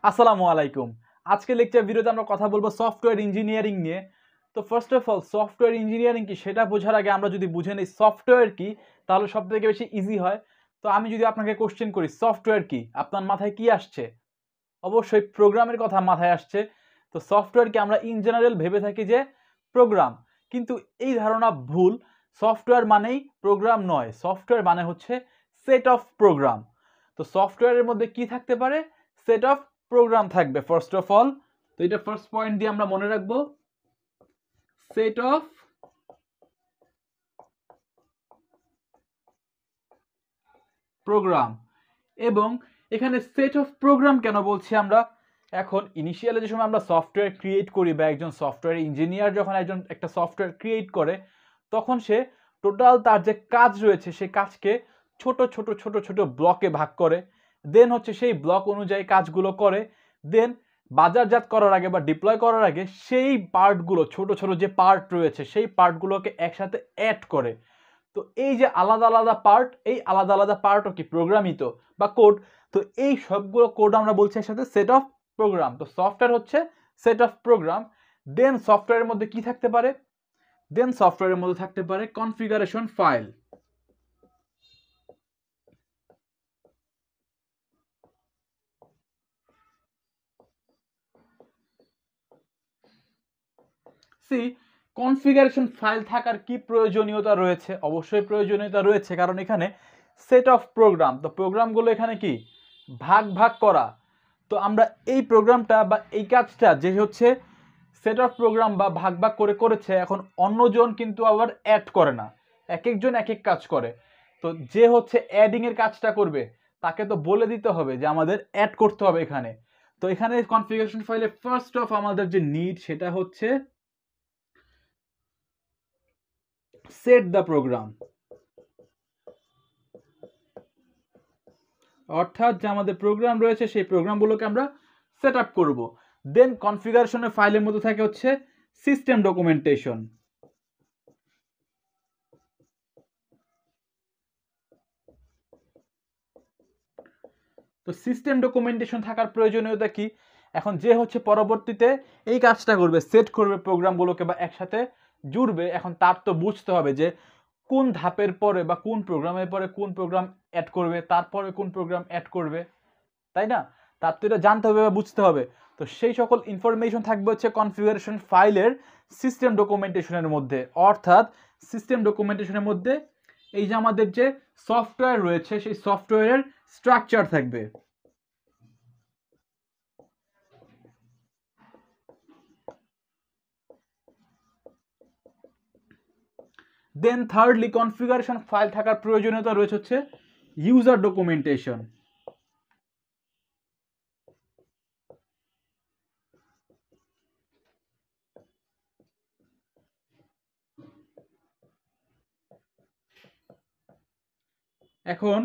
আসসালামু আলাইকুম। আজকে লেকচার ভিডিওতে আমরা কথা বলবো সফটওয়্যার ইঞ্জিনিয়ারিং নিয়ে। তো first of all software engineering কি সেটা বোঝার আগে আমরা যদি বুঝে নিই সফটওয়্যার কি, তাহলে সবথেকে বেশি ইজি হয়। তো আমি যদি আপনাকে কোশ্চেন করি সফটওয়্যার কি, আপনার মাথায় কি আসছে? অবশ্যই প্রোগ্রামের কথা মাথায় আসছে। তো সফটওয়্যারকে আমরা ইন জেনারেল ভেবে থাকি যে প্রোগ্রাম, কিন্তু এই ধারণা ভুল। সফটওয়্যার মানেই প্রোগ্রাম নয়, সফটওয়্যার মানে হচ্ছে সেট অফ প্রোগ্রাম। তো সফটওয়্যারের মধ্যে কি থাকতে পারে? সেট অফ প্রোগ্রাম থাকবে ফার্স্ট অফ অল। তো এটা ফার্স্ট পয়েন্ট দিয়ে আমরা মনে রাখবো, সেট অফ প্রোগ্রাম। এবং এখানে সেট অফ প্রোগ্রাম কেন বলছি আমরা? এখন ইনিশিয়ালি যে সময় আমরা সফটওয়্যার ক্রিয়েট করি বা একজন সফটওয়্যার ইঞ্জিনিয়ার যখন একটা সফটওয়্যার ক্রিয়েট করে, তখন সে টোটাল তার যে কাজ রয়েছে সেই কাজকে ছোট ছোট ছোট ছোট ব্লকে ভাগ করে। দেন হচ্ছে সেই ব্লক অনুযায়ী কাজগুলো করে। দেন বাজারজাত করার আগে বা ডিপ্লয় করার আগে সেই পার্টগুলো, ছোট ছোট যে পার্ট রয়েছে সেই পার্টগুলোকে একসাথে অ্যাড করে। তো এই যে আলাদা আলাদা পার্ট, এই আলাদা আলাদা পার্টও কি প্রোগ্রামই তো, বা কোড। তো এই সবগুলো কোড আমরা বলছি একসাথে সেট অফ প্রোগ্রাম। তো সফটওয়্যার হচ্ছে সেট অফ প্রোগ্রাম। দেন সফটওয়্যারের মধ্যে কি থাকতে পারে? দেন সফটওয়্যারের মধ্যে থাকতে পারে কনফিগারেশন ফাইল। সি, কনফিগারেশন ফাইল থাকার কি প্রয়োজনীয়তা রয়েছে? অবশ্যই প্রয়োজনীয়তা রয়েছে, কারণ এখানে সেট অফ প্রোগ্রাম, তো প্রোগ্রামগুলো এখানে কি ভাগ ভাগ করা। তো আমরা এই প্রোগ্রামটা বা এই কাজটা যে হচ্ছে সেট অফ প্রোগ্রাম বা ভাগ ভাগ করে করেছে, এখন অন্যজন কিন্তু আবার অ্যাড করে না, এক একজন এক এক কাজ করে। তো যে হচ্ছে অ্যাডিং এর কাজটা করবে তাকে তো বলে দিতে হবে যে আমাদের অ্যাড করতে হবে এখানে। তো এখানে কনফিগারেশন ফাইলে ফার্স্ট অফ আমাদের যে নিড সেটা হচ্ছে সেট দ্য প্রোগ্রাম, অর্থাৎ যে আমাদের প্রোগ্রাম রয়েছে সেই প্রোগ্রামগুলোকে আমরা সেট আপ করবো। দেন কনফিগারেশনের ফাইলের মধ্যে থাকে হচ্ছে সিস্টেম ডকুমেন্টেশন। তো সিস্টেম ডকুমেন্টেশন থাকার প্রয়োজনীয়তা কি? এখন যে হচ্ছে পরবর্তীতে এই কাজটা করবে, সেট করবে প্রোগ্রামগুলোকে বা একসাথে জুড়বে, এখন তার তো বুঝতে হবে যে কোন ধাপের পরে বা কোন প্রোগ্রামের পরে কোন প্রোগ্রাম অ্যাড করবে, তারপরে কোন প্রোগ্রাম অ্যাড করবে, তাই না? তার তো এটা জানতে হবে বা বুঝতে হবে। তো সেই সকল ইনফরমেশন থাকবে হচ্ছে কনফিগারেশন ফাইলের সিস্টেম ডকুমেন্টেশনের মধ্যে। অর্থাৎ সিস্টেম ডকুমেন্টেশনের মধ্যে এই যে আমাদের যে সফটওয়্যার রয়েছে সেই সফটওয়্যারের স্ট্রাকচার থাকবে। দেন থার্ডলি কনফিগারেশন ফাইল থাকার প্রয়োজনীয়তা রয়েছে হচ্ছে ইউজার ডকুমেন্টেশন। এখন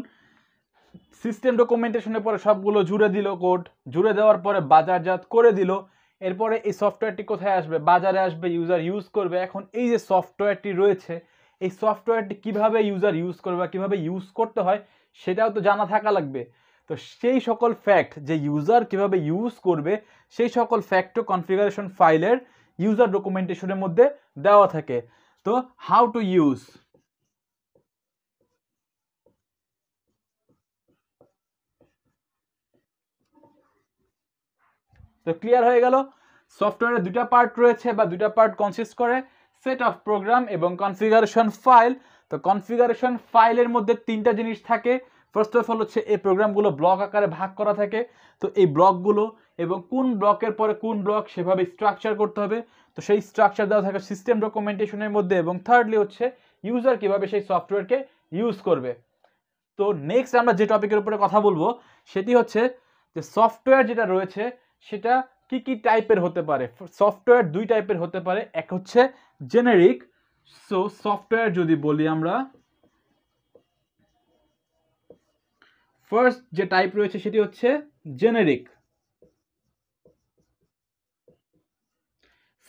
সিস্টেম ডকুমেন্টেশনের পরে সবগুলো জুড়ে দিল, কোড জুড়ে দেওয়ার পরে বাজারজাত করে দিল। এরপরে এই সফটওয়্যারটি কোথায় আসবে? বাজারে আসবে, ইউজার ইউজ করবে। এখন এই যে সফটওয়্যারটি রয়েছে, এই সফটওয়্যারটি কিভাবে ইউজার ইউজ করবে বা কিভাবে ইউজ করতে হয় সেটাও তো জানা থাকা লাগবে। তো সেই সকল ফ্যাক্ট যে ইউজার কিভাবে ইউজ করবে সেই সকল ফ্যাক্টও কনফিগারেশন ফাইলের ইউজার ডকুমেন্টেশনের মধ্যে দেওয়া থাকে। তো হাউ টু ইউজ, তো ক্লিয়ার হয়ে গেল সফটওয়্যারের দুটা পার্ট রয়েছে বা দুটা পার্ট কনসিস্ট করে, সেট অফ প্রোগ্রাম এবং কনফিগারেশন ফাইল। তো কনফিগারেশন ফাইলের মধ্যে তিনটা জিনিস থাকে। ফার্স্ট অফ অল হচ্ছে এই প্রোগ্রামগুলো ব্লক আকারে ভাগ করা থাকে। তো এই ব্লকগুলো এবং কোন ব্লকের পরে কোন ব্লক সেভাবে স্ট্রাকচার করতে হবে, তো সেই স্ট্রাকচার দেওয়া থাকে সিস্টেম ডকুমেন্টেশনের মধ্যে। এবং থার্ডলি হচ্ছে ইউজার কিভাবে সেই সফটওয়্যারকে ইউজ করবে। তো নেক্সট আমরা যে টপিকের উপরে কথা বলবো সেটি হচ্ছে যে সফটওয়্যার যেটা রয়েছে সেটা কি কি টাইপের হতে পারে। সফটওয়্যার দুই টাইপের হতে পারে, এক হচ্ছে জেনেরিক। সো সফটওয়্যার যদি বলি আমরা, ফার্স্ট যে টাইপ রয়েছে সেটি হচ্ছে জেনেরিক।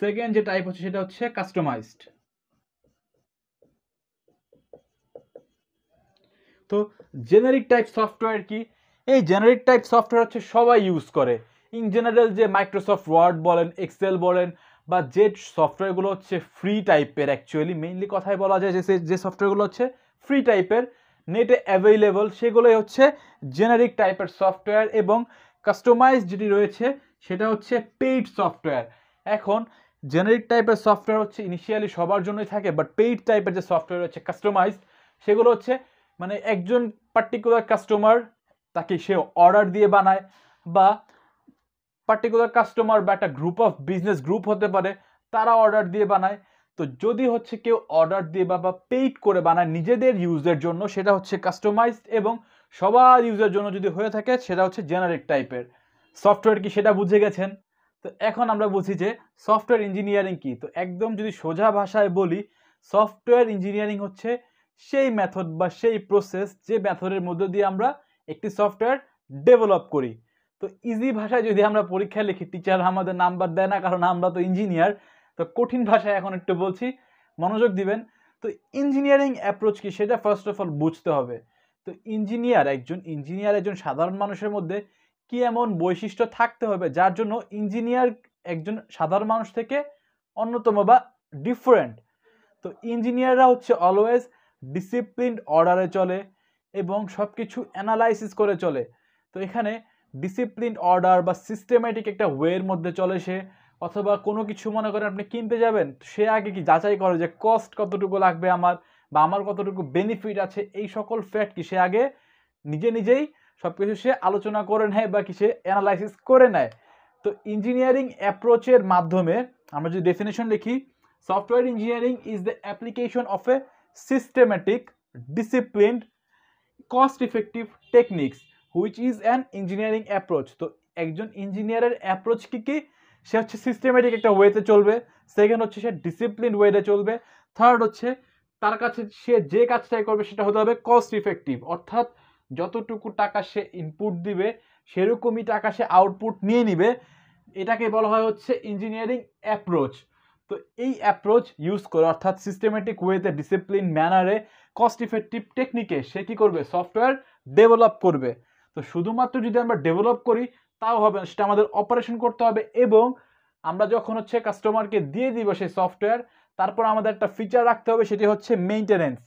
সেকেন্ড যে টাইপ হচ্ছে সেটা হচ্ছে কাস্টমাইজড। তো জেনারিক টাইপ সফটওয়্যার কি? এই জেনারিক টাইপ সফটওয়্যার হচ্ছে সবাই ইউজ করে। ইন জেনারেল যে মাইক্রোসফট ওয়ার্ড বলেন, এক্সেল বলেন, বা যে সফটওয়্যারগুলো হচ্ছে ফ্রি টাইপের, অ্যাকচুয়ালি মেইনলি কথাই বলা যায় যে সফটওয়্যারগুলো হচ্ছে ফ্রি টাইপের, নেটে অ্যাভেলেবল, সেগুলোই হচ্ছে জেনারিক টাইপের সফটওয়্যার, এবং কাস্টমাইজ যেটি রয়েছে সেটা হচ্ছে পেইড সফটওয়্যার। এখন জেনারিক টাইপের সফটওয়্যার হচ্ছে ইনিশিয়ালি সবার জন্যই থাকে, বাট পেইড টাইপের যে সফটওয়্যার হচ্ছে কাস্টমাইজ, সেগুলো হচ্ছে মানে একজন পার্টিকুলার কাস্টমার, তাকে সে অর্ডার দিয়ে বানায়, বা পার্টিকুলার কাস্টমার বা একটা গ্রুপ অফ বিজনেস গ্রুপ হতে পারে, তারা অর্ডার দিয়ে বানায়। তো যদি হচ্ছে কেউ অর্ডার দিয়ে বা পেইড করে বানায় নিজেদের ইউজের জন্য, সেটা হচ্ছে কাস্টমাইজড, এবং সবার ইউজের জন্য যদি হয়ে থাকে সেটা হচ্ছে জেনারিক টাইপের সফটওয়্যার। কি সেটা বুঝে গেছেন? তো এখন আমরা বুঝি যে সফটওয়্যার ইঞ্জিনিয়ারিং কি। তো একদম যদি সোজা ভাষায় বলি, সফটওয়্যার ইঞ্জিনিয়ারিং হচ্ছে সেই মেথড বা সেই প্রসেস যে মেথডের মধ্যে দিয়ে আমরা একটি সফটওয়্যার ডেভেলপ করি। তো ইজি ভাষায় যদি আমরা পরীক্ষায় লিখি, টিচার আমাদের নাম্বার দেয় না, কারণ আমরা তো ইঞ্জিনিয়ার। তো কঠিন ভাষায় এখন একটু বলছি, মনোযোগ দিবেন। তো ইঞ্জিনিয়ারিং অ্যাপ্রোচ কি সেটা ফার্স্ট অফ অল বুঝতে হবে। তো ইঞ্জিনিয়ার একজন সাধারণ মানুষের মধ্যে কি এমন বৈশিষ্ট্য থাকতে হবে যার জন্য ইঞ্জিনিয়ার একজন সাধারণ মানুষ থেকে অন্যতম বা ডিফারেন্ট। তো ইঞ্জিনিয়াররা হচ্ছে অলওয়েজ ডিসিপ্লিনড অর্ডারে চলে এবং সব কিছু অ্যানালাইসিস করে চলে। তো এখানে ডিসিপ্লিনড অর্ডার বা সিস্টেম্যাটিক একটা ওয়ের মধ্যে চলে সে, অথবা কোনো কিছু মনে করেন আপনি কিনতে যাবেন, সে আগে কি যাচাই করে যে কস্ট কতটুকু লাগবে আমার, বা আমার কতটুকু বেনিফিট আছে, এই সকল ফ্যাক্ট কি সে আগে নিজেই সব কিছু সে আলোচনা করে নেয় বা কি সে অ্যানালাইসিস করে নেয়। তো ইঞ্জিনিয়ারিং অ্যাপ্রোচের মাধ্যমে আমরা যদি ডেফিনেশন লিখি, software engineering is the application of A systematic, disciplined, cost effective techniques which is an engineering approach. তো একজন ইঞ্জিনিয়ারের অ্যাপ্রোচ কি সে হচ্ছে সিস্টেমেটিক একটা ওয়েতে চলবে, সেকেন্ড হচ্ছে সে ডিসিপ্লিন ওয়েতে চলবে, থার্ড হচ্ছে তার কাছে সে যে কাজটাই করবে সেটা হতে হবে কস্ট ইফেক্টিভ, অর্থাৎ যতটুকু টাকা সে ইনপুট দিবে সেরকমই টাকা সে আউটপুট নিয়ে নিবে। এটাকে বলা হয় হচ্ছে ইঞ্জিনিয়ারিং অ্যাপ্রোচ। তো এই অ্যাপ্রোচ ইউজ করে, অর্থাৎ সিস্টেমেটিক ওয়েতে, ডিসিপ্লিন ম্যানারে, কস্ট ইফেক্টিভ টেকনিকে সে কী করবে, সফটওয়্যার ডেভেলপ করবে। তো শুধুমাত্র যদি আমরা ডেভেলপ করি তাও হবে না, সেটা আমাদের অপারেশন করতে হবে, এবং আমরা যখন হচ্ছে কাস্টমারকে দিয়ে দিব সেই সফটওয়্যার, তারপর আমাদের একটা ফিচার রাখতে হবে, সেটি হচ্ছে মেইনটেনেন্স।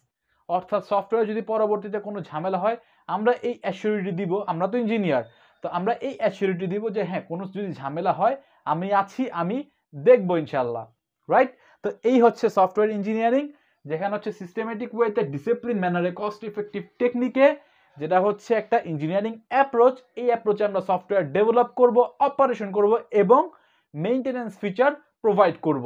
অর্থাৎ সফটওয়্যার যদি পরবর্তীতে কোনো ঝামেলা হয়, আমরা এই অ্যাসিউরিটি দিব, আমরা তো ইঞ্জিনিয়ার, তো আমরা এই অ্যাসিউরিটি দিব যে হ্যাঁ, কোনো যদি ঝামেলা হয় আমি আছি, আমি দেখবো ইনশাল্লাহ, রাইট? তো এই হচ্ছে সফটওয়্যার ইঞ্জিনিয়ারিং, যেখানে হচ্ছে সিস্টেমেটিক ওয়েতে, ডিসিপ্লিন ম্যানারে, কস্ট ইফেক্টিভ টেকনিকে, যেটা হচ্ছে একটা ইঞ্জিনিয়ারিং অ্যাপ্রোচ। এই অ্যাপ্রোচে আমরা সফটওয়্যার ডেভেলপ করব, অপারেশন করব এবং মেইনটেনেন্স ফিচার প্রোভাইড করব।